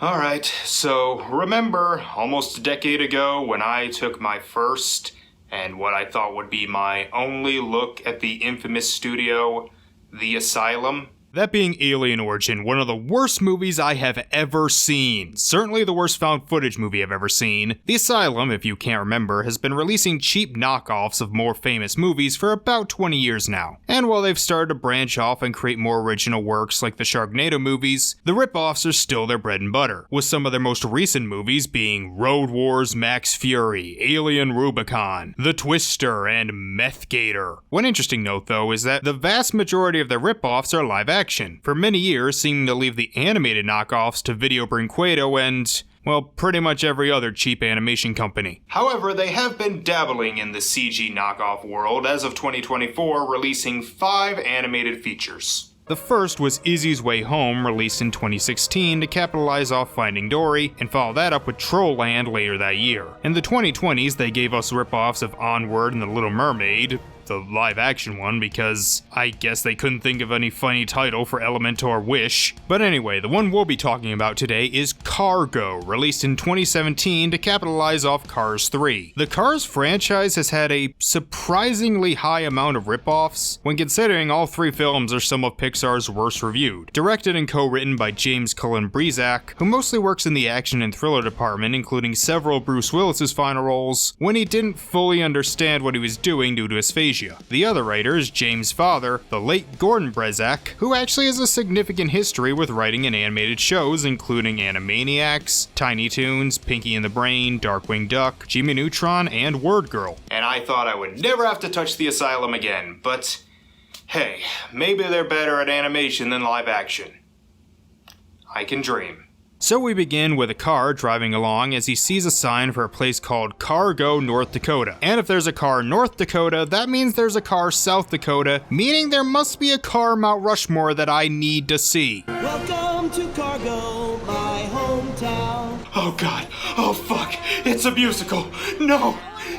Alright, so remember almost a decade ago when I took my first and what I thought would be my only look at the infamous studio, the Asylum? That being Alien Origin, one of the worst movies I have ever seen. Certainly the worst found footage movie I've ever seen. The Asylum, if you can't remember, has been releasing cheap knockoffs of more famous movies for about 20 years now. And while they've started to branch off and create more original works like the Sharknado movies, the rip-offs are still their bread and butter, with some of their most recent movies being Road Wars Max Fury, Alien Rubicon, The Twister, and Meth Gator. One interesting note though is that the vast majority of their rip-offs are live action, for many years seeming to leave the animated knockoffs to Video Brinquedo and, well, pretty much every other cheap animation company. However, they have been dabbling in the CG knockoff world as of 2024, releasing 5 animated features. The first was Izzy's Way Home, released in 2016 to capitalize off Finding Dory, and follow that up with Trollland later that year. In the 2020s, they gave us rip-offs of Onward and The Little Mermaid, the live-action one, because I guess they couldn't think of any funny title for Elementor Wish. But anyway, the one we'll be talking about today is CarGo, released in 2017 to capitalize off Cars 3. The Cars franchise has had a surprisingly high amount of rip-offs, when considering all 3 films are some of Pixar's worst reviewed. Directed and co-written by James Cullen Breezak, who mostly works in the action and thriller department, including several Bruce Willis's final roles, when he didn't fully understand what he was doing due to aphasia. The other writer is James' father, the late Gordon Breezak, who actually has a significant history with writing in animated shows including Animaniacs, Tiny Toons, Pinky and the Brain, Darkwing Duck, Jimmy Neutron, and Word Girl. And I thought I would never have to touch the Asylum again, but hey, maybe they're better at animation than live action. I can dream. So we begin with a car driving along as he sees a sign for a place called CarGo, North Dakota. And if there's a car North Dakota, that means there's a car South Dakota, meaning there must be a car Mount Rushmore that I need to see. Welcome to CarGo, my hometown. Oh god, oh fuck, it's a musical. No,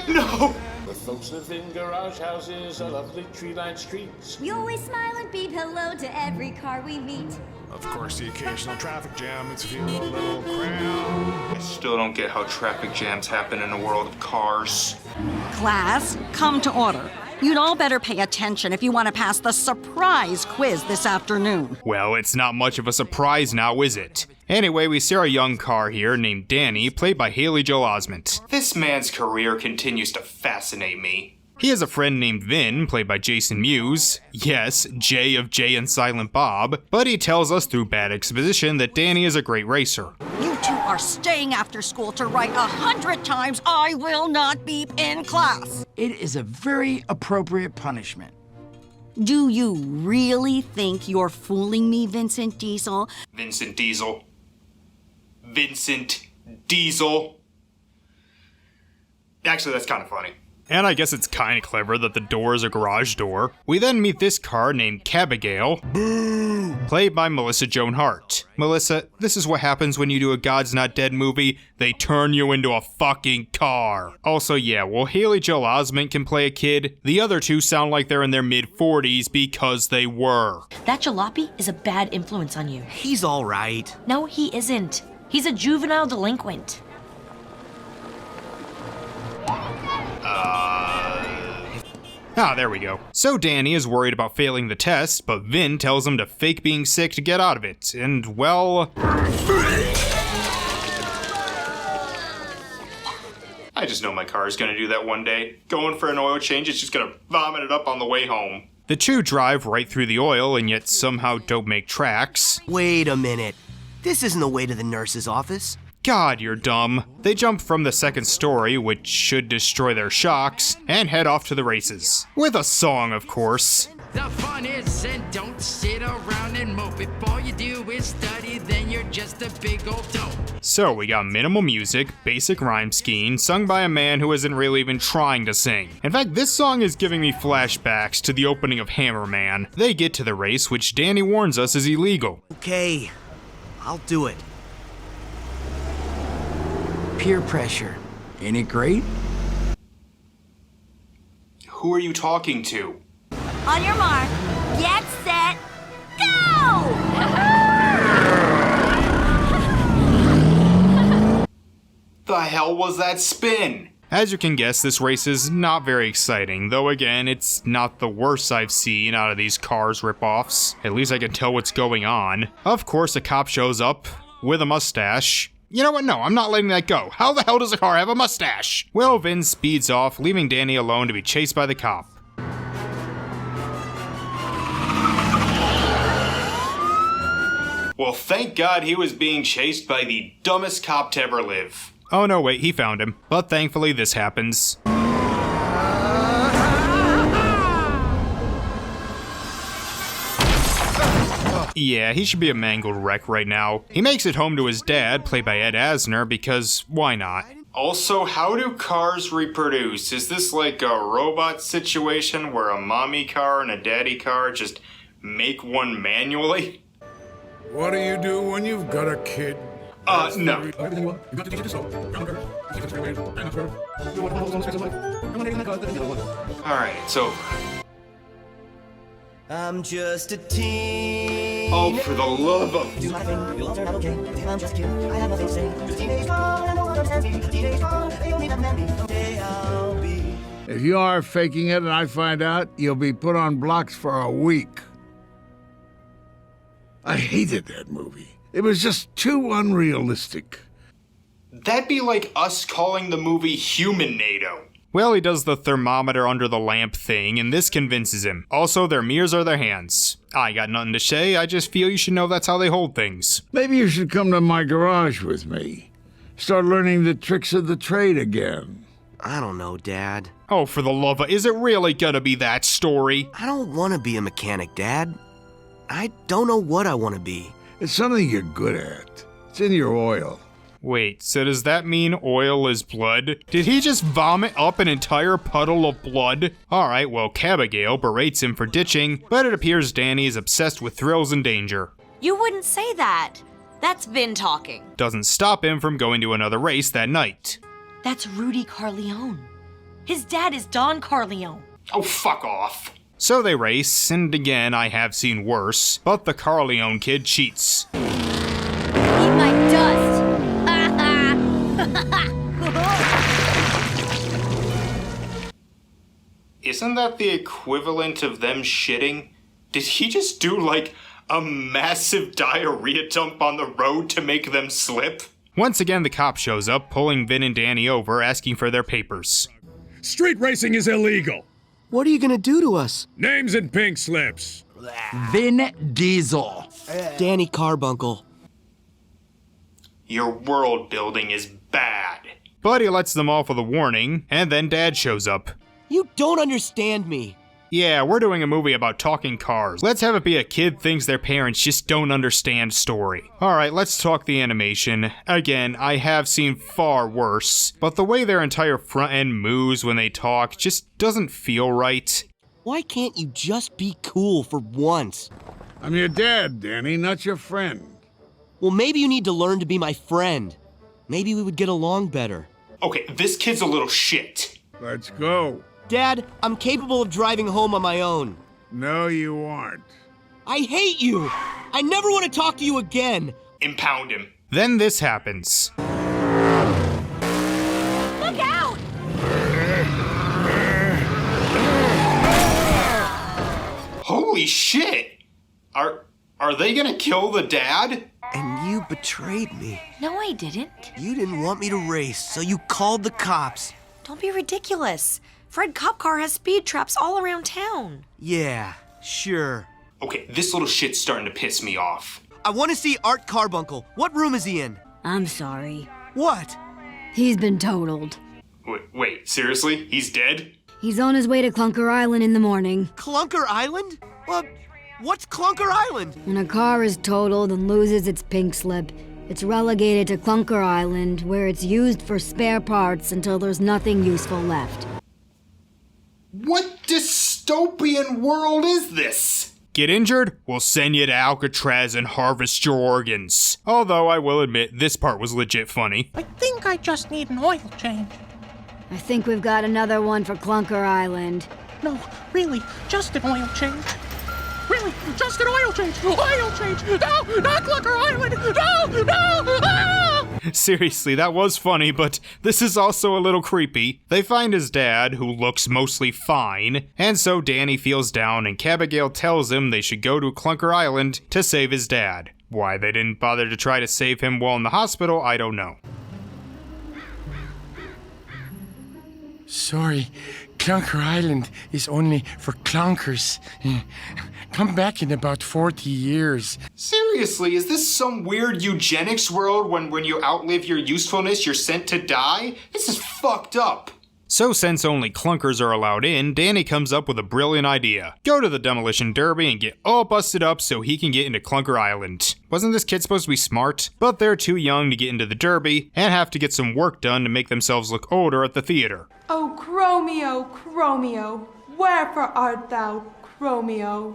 no. The folks live in garage houses on lovely tree-lined streets. We always smile and beep hello to every car we meet. Of course, the occasional traffic jam that's feeling a little cramped. I still don't get how traffic jams happen in a world of cars. Class, come to order. You'd all better pay attention if you want to pass the surprise quiz this afternoon. Well, it's not much of a surprise now, is it? Anyway, we see our young car here named Danny, played by Haley Joel Osment. This man's career continues to fascinate me. He has a friend named Vin, played by Jason Mewes. Yes, Jay of Jay and Silent Bob. But he tells us through bad exposition that Danny is a great racer. You two are staying after school to write 100 times I will not beep in class. It is a very appropriate punishment. Do you really think you're fooling me, Vincent Diesel? Vincent Diesel. Vincent Diesel. Actually, that's kind of funny. And I guess it's kind of clever that the door is a garage door. We then meet this car named Cabigail, boo, played by Melissa Joan Hart. Melissa, this is what happens when you do a God's Not Dead movie. They turn you into a fucking car. Also, yeah, while Haley Joel Osment can play a kid, the other two sound like they're in their mid-40s because they were. That jalopy is a bad influence on you. He's all right. No, he isn't. He's a juvenile delinquent. There we go. So Danny is worried about failing the test, but Vin tells him to fake being sick to get out of it, and well... I just know my car is gonna do that one day. Going for an oil change, it's just gonna vomit it up on the way home. The two drive right through the oil and yet somehow don't make tracks. Wait a minute. This isn't the way to the nurse's office. God, you're dumb. They jump from the second story, which should destroy their shocks, and head off to the races. With a song, of course. The fun is and don't sit around and mope. If all you do is study, then you're just a big old dope. So we got minimal music, basic rhyme scheme, sung by a man who isn't really even trying to sing. In fact, this song is giving me flashbacks to the opening of Hammerman. They get to the race, which Danny warns us is illegal. Okay, I'll do it. Peer pressure. Ain't it great? Who are you talking to? On your mark, get set, go! the hell was that spin? As you can guess, this race is not very exciting, though again, it's not the worst I've seen out of these Cars ripoffs. At least I can tell what's going on. Of course, a cop shows up with a mustache. You know what? No, I'm not letting that go. How the hell does a car have a mustache? Well, Vin speeds off, leaving Danny alone to be chased by the cop. Well, thank God he was being chased by the dumbest cop to ever live. Oh no, wait, he found him. But thankfully, this happens. Yeah, he should be a mangled wreck right now. He makes it home to his dad, played by Ed Asner, because why not? Also, how do cars reproduce? Is this like a robot situation where a mommy car and a daddy car just make one manually? What do you do when you've got a kid? No. Alright, it's over. I'm just a teen. Oh, for the love of... Do my thing, you'll all turn out okay. I'm just a kid, I have nothing to say. Just a teenage girl, and no one understands me. Just a teenage girl, they only understand me. Someday I'll be. If you are faking it and I find out, you'll be put on blocks for a week. I hated that movie. It was just too unrealistic. That'd be like us calling the movie Human NATO. Well, he does the thermometer under the lamp thing, and this convinces him. Also, their mirrors are their hands. I got nothing to say, I just feel you should know that's how they hold things. Maybe you should come to my garage with me. Start learning the tricks of the trade again. I don't know, Dad. Oh, for the love of... Is it really gonna be that story? I don't want to be a mechanic, Dad. I don't know what I want to be. It's something you're good at. It's in your oil. Wait, so does that mean oil is blood? Did he just vomit up an entire puddle of blood? Alright, well, Abigail berates him for ditching, but it appears Danny is obsessed with thrills and danger. You wouldn't say that. That's Vin talking. Doesn't stop him from going to another race that night. That's Rudy Carleone. His dad is Don Carleone. Oh, fuck off. So they race, and again, I have seen worse, but the Carleone kid cheats. Eat my dust. Isn't that the equivalent of them shitting? Did he just do like a massive diarrhea dump on the road to make them slip? Once again, the cop shows up, pulling Vin and Danny over, asking for their papers. Street racing is illegal. What are you gonna do to us? Names and pink slips. Vin Diesel. Danny Carbuncle. Your world building is bad. But he lets them off with a warning, and then Dad shows up. You don't understand me. Yeah, we're doing a movie about talking cars. Let's have it be a kid thinks their parents just don't understand story. Alright, let's talk the animation. Again, I have seen far worse, but the way their entire front end moves when they talk just doesn't feel right. Why can't you just be cool for once? I'm your dad, Danny, not your friend. Well, maybe you need to learn to be my friend. Maybe we would get along better. Okay, this kid's a little shit. Let's go. Dad, I'm capable of driving home on my own. No, you aren't. I hate you! I never want to talk to you again! Impound him. Then this happens. Look out! Holy shit! Are they gonna kill the dad? And you betrayed me. No, I didn't. You didn't want me to race, so you called the cops. Don't be ridiculous. Fred Cop Car has speed traps all around town. Yeah, sure. Okay, this little shit's starting to piss me off. I want to see Art Carbuncle. What room is he in? I'm sorry. What? He's been totaled. Wait, seriously? He's dead? He's on his way to Clunker Island in the morning. Clunker Island? What's Clunker Island? When a car is totaled and loses its pink slip, it's relegated to Clunker Island, where it's used for spare parts until there's nothing useful left. What dystopian world is this? Get injured? We'll send you to Alcatraz and harvest your organs. Although I will admit, this part was legit funny. I think I just need an oil change. I think we've got another one for Clunker Island. No, really, just an oil change. Really, just an oil change. Oil change. No, not Clunker Island. No. Ah! Seriously, that was funny, but this is also a little creepy. They find his dad, who looks mostly fine, and so Danny feels down and Abigail tells him they should go to Clunker Island to save his dad. Why they didn't bother to try to save him while in the hospital, I don't know. Sorry, Clunker Island is only for clunkers. Come back in about 40 years. Seriously, is this some weird eugenics world when you outlive your usefulness, you're sent to die? This is fucked up. So since only clunkers are allowed in, Danny comes up with a brilliant idea. Go to the demolition derby and get all busted up so he can get into Clunker Island. Wasn't this kid supposed to be smart? But they're too young to get into the derby and have to get some work done to make themselves look older at the theater. Oh, Chromio, Chromio, wherefore art thou, Chromio?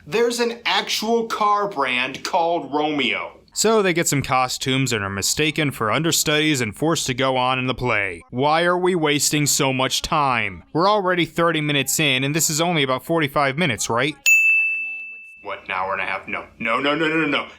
There's an actual car brand called Romeo. So they get some costumes and are mistaken for understudies and forced to go on in the play. Why are we wasting so much time? We're already 30 minutes in and this is only about 45 minutes, right? What, an hour and a half? No.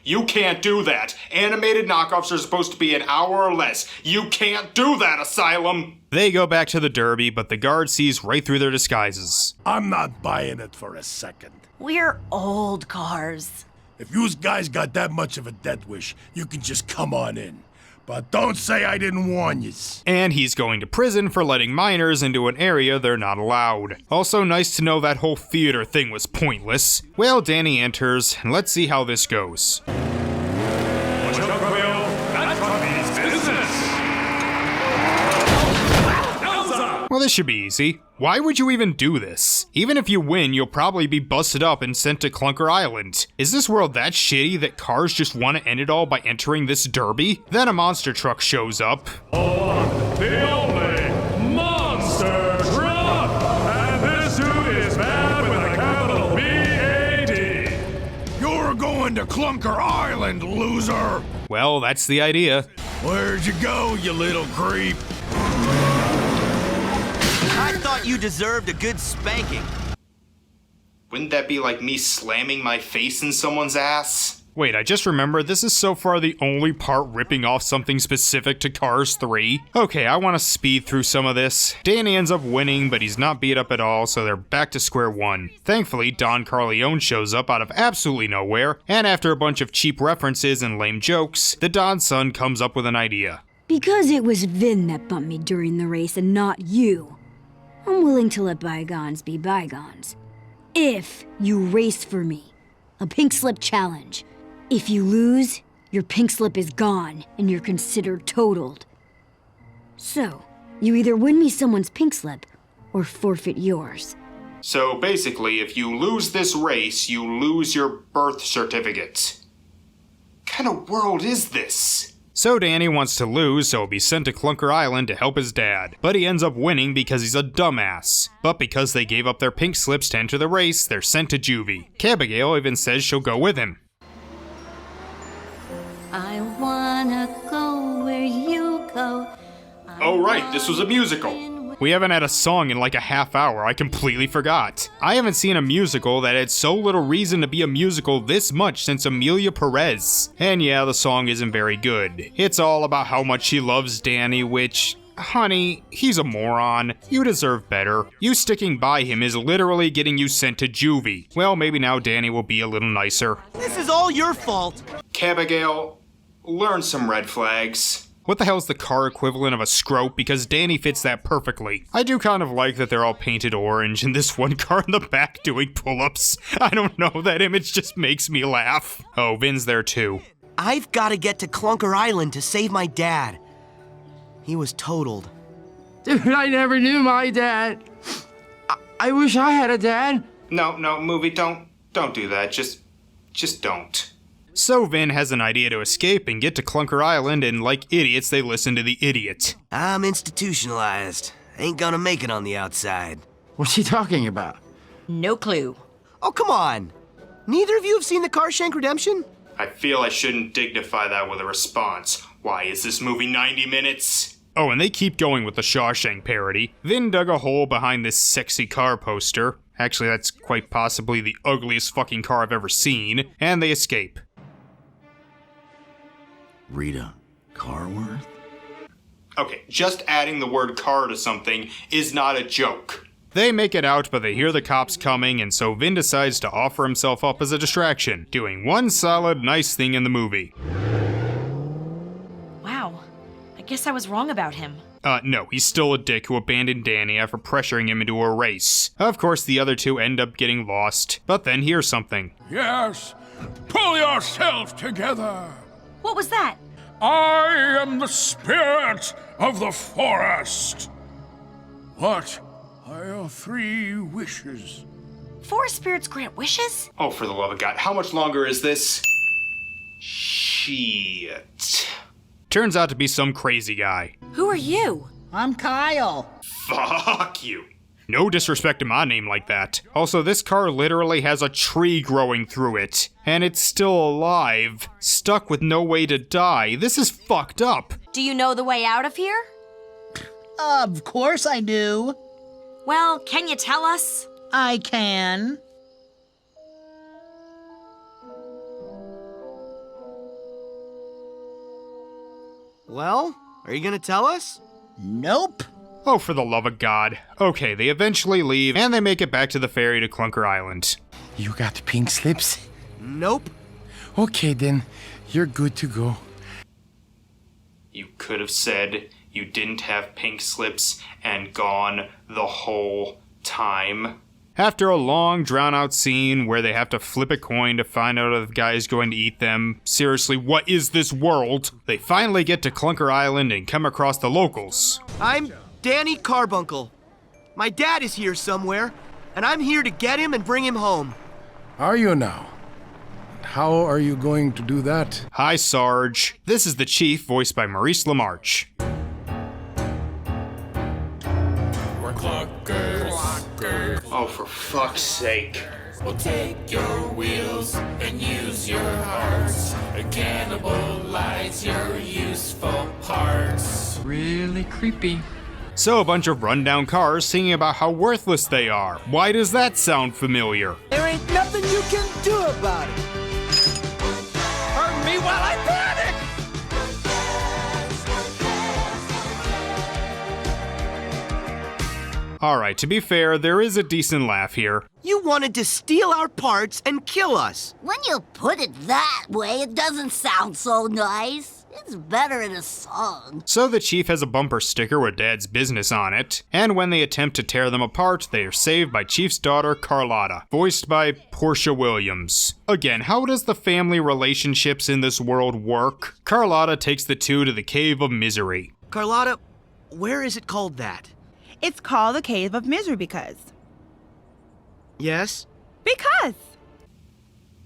You can't do that. Animated knockoffs are supposed to be an hour or less. You can't do that, Asylum. They go back to the derby, but the guard sees right through their disguises. I'm not buying it for a second. We're old cars. If you guys got that much of a death wish, you can just come on in. But don't say I didn't warn yous. And he's going to prison for letting minors into an area they're not allowed. Also nice to know that whole theater thing was pointless. Well, Danny enters, and let's see how this goes. Well, this should be easy. Why would you even do this? Even if you win, you'll probably be busted up and sent to Clunker Island. Is this world that shitty that cars just want to end it all by entering this derby? Then a monster truck shows up. The only monster truck! And this dude is mad with a capital B-A-D. You're going to Clunker Island, loser! Well, that's the idea. Where'd you go, you little creep? I thought you deserved a good spanking. Wouldn't that be like me slamming my face in someone's ass? Wait, I just remembered this is so far the only part ripping off something specific to Cars 3. Okay, I want to speed through some of this. Danny ends up winning, but he's not beat up at all, so they're back to square one. Thankfully, Don Corleone shows up out of absolutely nowhere, and after a bunch of cheap references and lame jokes, the Don son comes up with an idea. Because it was Vin that bumped me during the race and not you, I'm willing to let bygones be bygones. If you race for me, a pink slip challenge. If you lose, your pink slip is gone and you're considered totaled. So, you either win me someone's pink slip or forfeit yours. So basically, if you lose this race, you lose your birth certificate. What kind of world is this? So Danny wants to lose, so he'll be sent to Clunker Island to help his dad. But he ends up winning because he's a dumbass. But because they gave up their pink slips to enter the race, they're sent to juvie. Abigail even says she'll go with him. I wanna go where you go. Oh right, this was a musical. We haven't had a song in like a half hour, I completely forgot. I haven't seen a musical that had so little reason to be a musical this much since Amelia Perez. And yeah, the song isn't very good. It's all about how much she loves Danny, which, honey, he's a moron. You deserve better. You sticking by him is literally getting you sent to juvie. Well, maybe now Danny will be a little nicer. This is all your fault. Abigail, learn some red flags. What the hell is the car equivalent of a scrope? Because Danny fits that perfectly. I do kind of like that they're all painted orange and this one car in the back doing pull-ups. I don't know, that image just makes me laugh. Oh, Vin's there too. I've got to get to Clunker Island to save my dad. He was totaled. Dude, I never knew my dad. I wish I had a dad. No, movie, don't do that. Just don't. So Vin has an idea to escape and get to Clunker Island, and like idiots, they listen to the idiot. I'm institutionalized. Ain't gonna make it on the outside. What's he talking about? No clue. Oh, come on. Neither of you have seen the Carshank Redemption? I feel I shouldn't dignify that with a response. Why, is this movie 90 minutes? Oh, and they keep going with the Shawshank parody. Vin dug a hole behind this sexy car poster. Actually, that's quite possibly the ugliest fucking car I've ever seen. And they escape. Rita, car worth? Okay, just adding the word car to something is not a joke. They make it out, but they hear the cops coming, and so Vin decides to offer himself up as a distraction, doing one solid nice thing in the movie. Wow. I guess I was wrong about him. No, he's still a dick who abandoned Danny after pressuring him into a race. Of course, the other two end up getting lost, but then here's something. Yes, pull yourself together. What was that? I am the spirit of the forest. What are your 3 wishes? Forest spirits grant wishes? Oh, for the love of God, how much longer is this? Shit. Turns out to be some crazy guy. Who are you? I'm Kyle. Fuck you. No disrespect to my name like that. Also, this car literally has a tree growing through it, and it's still alive, stuck with no way to die. This is fucked up. Do you know the way out of here? Of course I do. Well, can you tell us? I can. Well, are you gonna tell us? Nope. Oh, for the love of God. Okay, they eventually leave, and they make it back to the ferry to Clunker Island. You got pink slips? Nope. Okay, then. You're good to go. You could have said you didn't have pink slips and gone the whole time. After a long, drawn-out scene where they have to flip a coin to find out if the guy is going to eat them, seriously, what is this world? They finally get to Clunker Island and come across the locals. I'm Danny Carbuncle. My dad is here somewhere, and I'm here to get him and bring him home. Are you now? How are you going to do that? Hi, Sarge. This is the Chief, voiced by Maurice LaMarche. We're clunkers. Oh, for fuck's sake. We'll take your wheels and use your hearts and cannibalize your useful parts. Really creepy. So a bunch of rundown cars singing about how worthless they are. Why does that sound familiar? There ain't nothing you can do about it. Hurt me while I panic! Alright, to be fair, there is a decent laugh here. You wanted to steal our parts and kill us. When you put it that way, it doesn't sound so nice. It's better in a song. So the Chief has a bumper sticker with Dad's business on it, and when they attempt to tear them apart, they are saved by Chief's daughter, Carlotta, voiced by Portia Williams. Again, how does the family relationships in this world work? Carlotta takes the two to the Cave of Misery. Carlotta, where is it called that? It's called the Cave of Misery because. Yes? Because.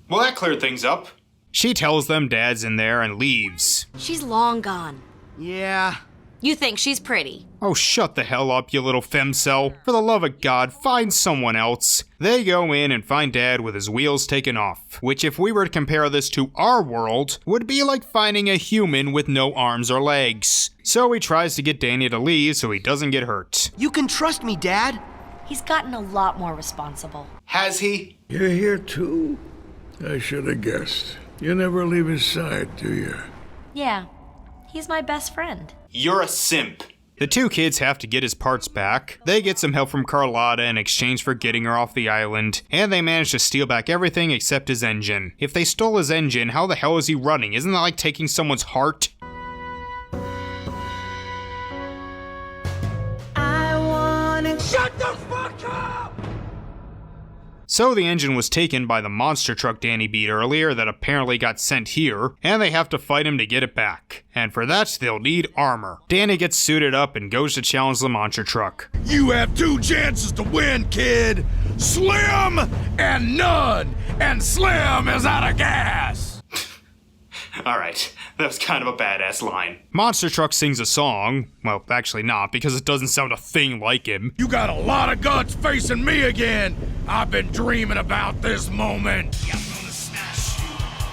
Well, that cleared things up. She tells them Dad's in there and leaves. She's long gone. Yeah. You think she's pretty? Oh, shut the hell up, you little femcel. For the love of God, find someone else. They go in and find Dad with his wheels taken off, which if we were to compare this to our world, would be like finding a human with no arms or legs. So he tries to get Danny to leave so he doesn't get hurt. You can trust me, Dad. He's gotten a lot more responsible. Has he? You're here too? I should have guessed. You never leave his side, do you? Yeah, he's my best friend. You're a simp. The two kids have to get his parts back. They get some help from Carlotta in exchange for getting her off the island, and they manage to steal back everything except his engine. If they stole his engine, how the hell is he running? Isn't that like taking someone's heart? I wanna shut the fuck up! So the engine was taken by the monster truck Danny beat earlier that apparently got sent here, and they have to fight him to get it back. And for that, they'll need armor. Danny gets suited up and goes to challenge the monster truck. You have 2 chances to win, kid. Slim and none. And Slim is out of gas. Alright, that was kind of a badass line. Monster Truck sings a song. Well, actually not, because it doesn't sound a thing like him. You got a lot of guts facing me again. I've been dreaming about this moment. I'm gonna smash you.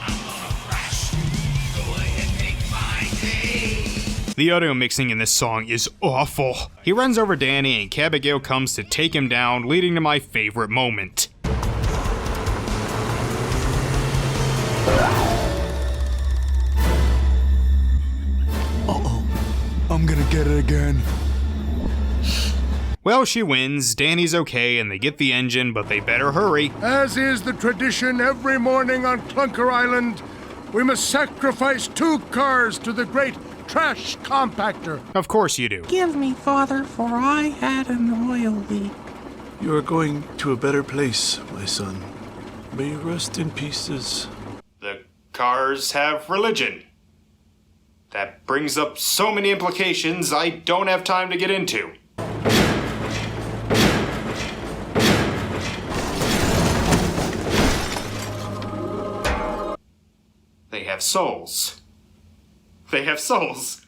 I'm gonna crash you. Go ahead, make my day. The audio mixing in this song is awful. He runs over Danny and Cabagale comes to take him down, leading to my favorite moment. get it again. Well, she wins, Danny's okay, and they get the engine, but they better hurry. As is the tradition every morning on Clunker Island, we must sacrifice 2 cars to the great trash compactor. Of course you do. Give me, Father, for I had an oil leak. You are going to a better place, my son. May you rest in pieces. The cars have religion. That brings up so many implications I don't have time to get into. They have souls. They have souls.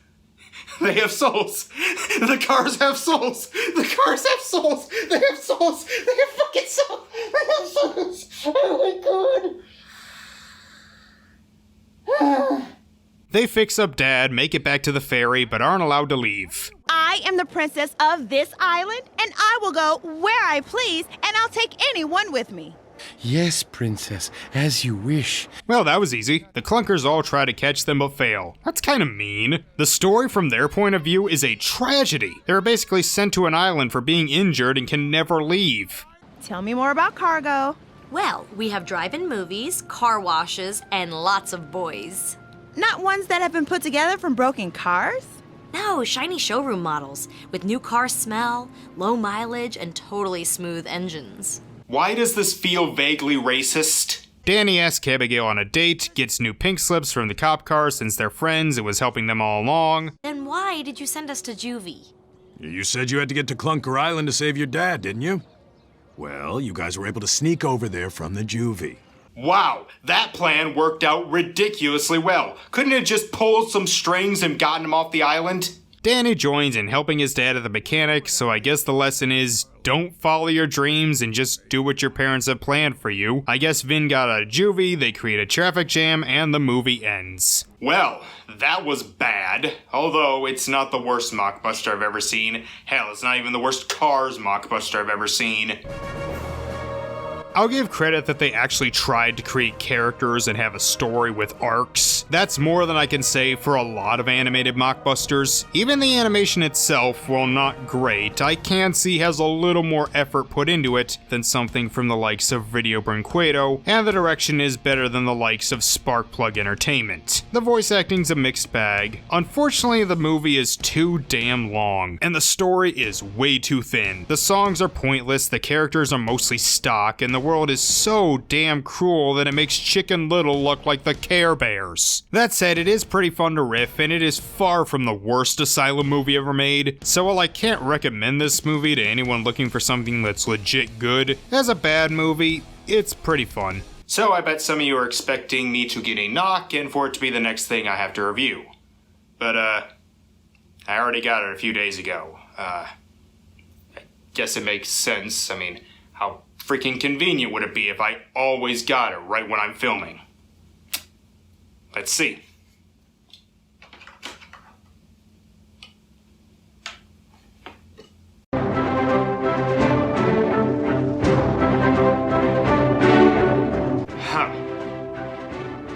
They have souls. The cars have souls. The cars have souls. They have souls. They have fucking souls. They have souls. Oh my god. They fix up Dad, make it back to the ferry, but aren't allowed to leave. I am the princess of this island, and I will go where I please, and I'll take anyone with me. Yes, princess, as you wish. Well, that was easy. The clunkers all try to catch them but fail. That's kind of mean. The story from their point of view is a tragedy. They were basically sent to an island for being injured and can never leave. Tell me more about CarGo. Well, we have drive-in movies, car washes, and lots of boys. Not ones that have been put together from broken cars? No, shiny showroom models with new car smell, low mileage, and totally smooth engines. Why does this feel vaguely racist? Danny asks Abigail on a date, gets new pink slips from the cop car since they're friends, it was helping them all along. Then why did you send us to juvie? You said you had to get to Clunker Island to save your dad, didn't you? Well, you guys were able to sneak over there from the juvie. Wow, that plan worked out ridiculously well. Couldn't it just pulled some strings and gotten him off the island? Danny joins in helping his dad at the mechanic, so I guess the lesson is, don't follow your dreams and just do what your parents have planned for you. I guess Vin got out of juvie, they create a traffic jam, and the movie ends. Well, that was bad. Although, it's not the worst mockbuster I've ever seen. Hell, it's not even the worst Cars mockbuster I've ever seen. I'll give credit that they actually tried to create characters and have a story with arcs. That's more than I can say for a lot of animated mockbusters. Even the animation itself, while not great, I can see has a little more effort put into it than something from the likes of Video Brinquedo, and the direction is better than the likes of Sparkplug Entertainment. The voice acting's a mixed bag. Unfortunately, the movie is too damn long, and the story is way too thin. The songs are pointless, the characters are mostly stock, and the world is so damn cruel that it makes Chicken Little look like the Care Bears. That said, it is pretty fun to riff, and it is far from the worst Asylum movie ever made, so while I can't recommend this movie to anyone looking for something that's legit good, as a bad movie, it's pretty fun. So I bet some of you are expecting me to get a knock and for it to be the next thing I have to review. But, I already got it a few days ago. I guess it makes sense. I mean, how freaking convenient would it be if I always got it right when I'm filming? Let's see. Huh.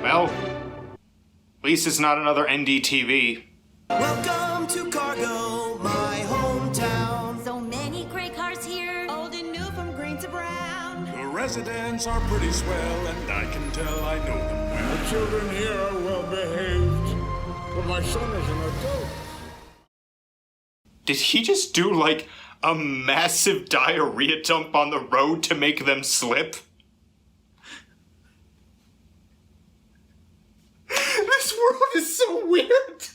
Well, at least it's not another NDTV. Welcome to CarGo, my hometown. So many great cars here. Old and new from green to brown. The residents are pretty swell, and I can tell I know them well. The children here are well behaved, but my son is an adult. Did he just do like a massive diarrhea dump on the road to make them slip? This world is so weird.